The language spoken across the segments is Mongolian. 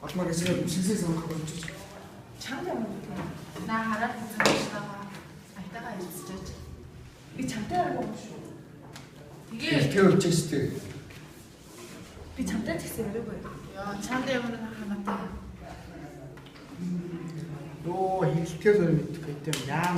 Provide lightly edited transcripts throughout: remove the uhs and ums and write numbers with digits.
Олмаар эсвэл шигсээс авах болчих. Чамд явах гэх. Наа хараад үзчихлаа. Айтайгаа хэлцэж. Би чамтай хараг байгаа шүү. Тэгээ үлчээстэй. Би чамтай тэгсэн яриагүй. Яа, чамд ямар ханаатай. Оо, хэлтгэл мэдэх гэдэг юм яам.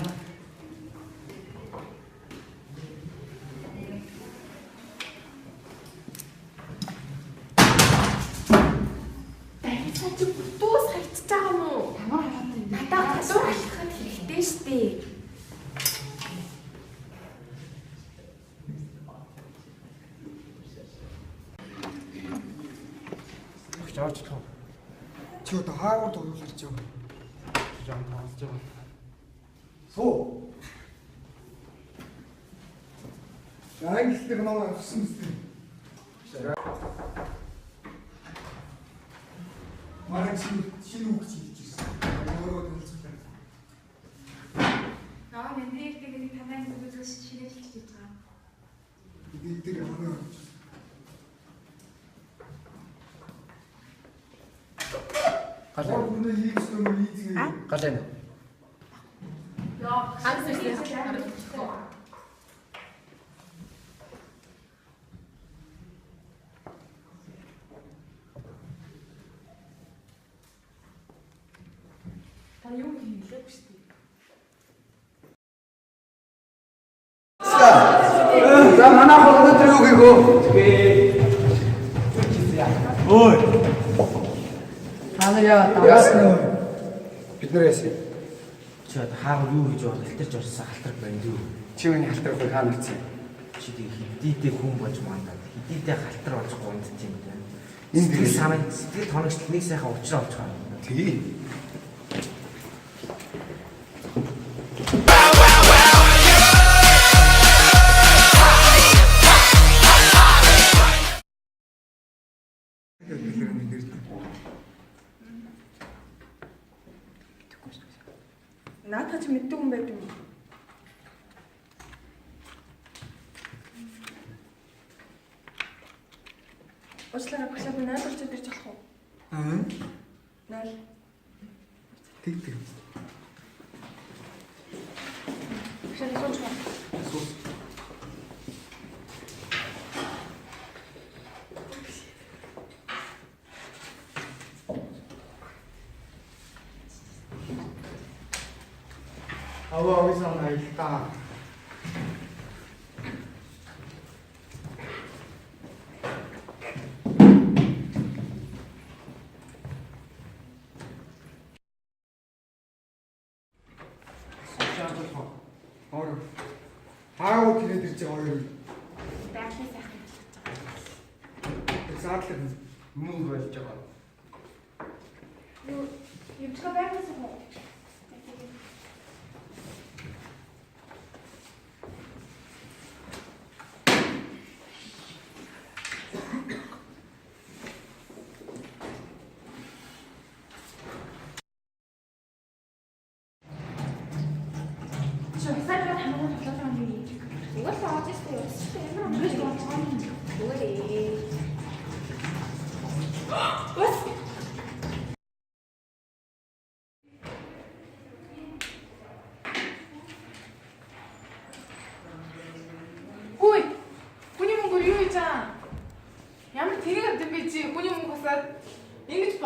Жаач тоо. Чи одоо хаагаар тоглож байгаа. Жаам таалж байгаа. Суу. Англи намаа авсан үстэй. Маргааш шинэ үг хэлчихсэн. Өөрөө хэлчихсэн. Наа мэдрийг тэгээд танай зүгээс шинэ хэлчихэж байгаа. Бид тэр яана. Галаа. Өнөө хийсэн юм ийзгээ. Галаа. Яа, ханаас ирсэн. Та юу хийлээ биш үү? За манайх өнөөдөр юу хийгөө? Ой. Ханаа даваас нөө Бид нэрээс Чи одоо хаагаар юу гэж бодож алтарч орсон халтраг байна юу? чи үний халтрах хаана гэсэн. Чи тийм хидийдээ хүн болж мандаад хидийдээ халтар болж гундж юм байна. Энэ Сэтгэл санаа сэтгэл тоногчлол нэг сайхан уучраа авч байгаа. Тий. Наадах чи мэддэг юм байд юм. Очлаа багшаа би найдварч ирж болох уу? Аа. Найл. Тэг. Багшаа сууч ба. Аваа ойсон аялтаа. Оор. Хаагаа тэгээд ирж байгаа хоёр. Даахын сайхан хэлж байгаа. Заадлаг мөн болж байгаа. Юу, юмчгаа байгаасан уу?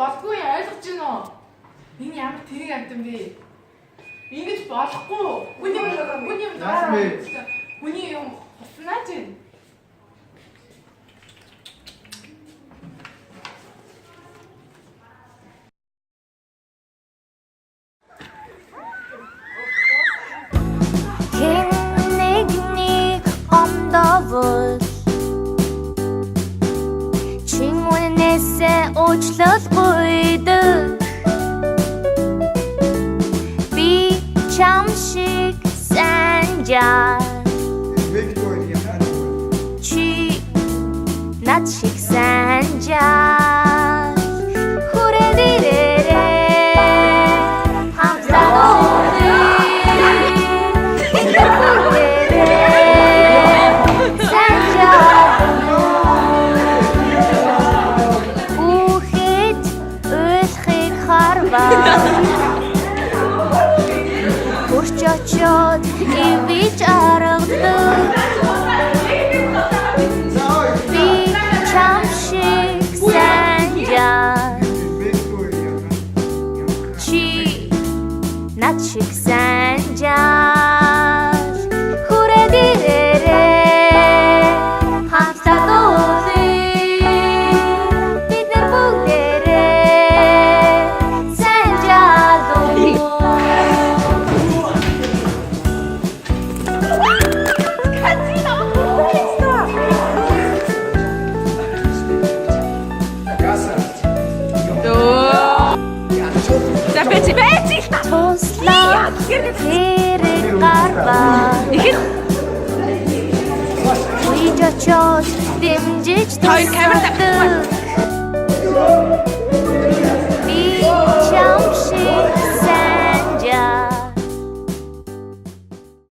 болдгүй ойлгож байна уу? Энэ ямар тэрэг амтан бэ? Ингэж болохгүй. Хүний юм дараа. Хүний юм хуснаа ч юм. Хэн нэгний омдовол чин үнээсээ уучлалгүйдэг би чам шиг санджаа Виктория. чи над шиг санджаа хүрээдэрээ Хүрч очоод ивэж аргадаг би чам шиг санджаа чи над шиг санджаа хүрээдэрээ хамтдаа дуулъя бид нар бүгдээрээ санджаа туслах хэрэг гарбаа Үйж очоод дэмжиж тусдаг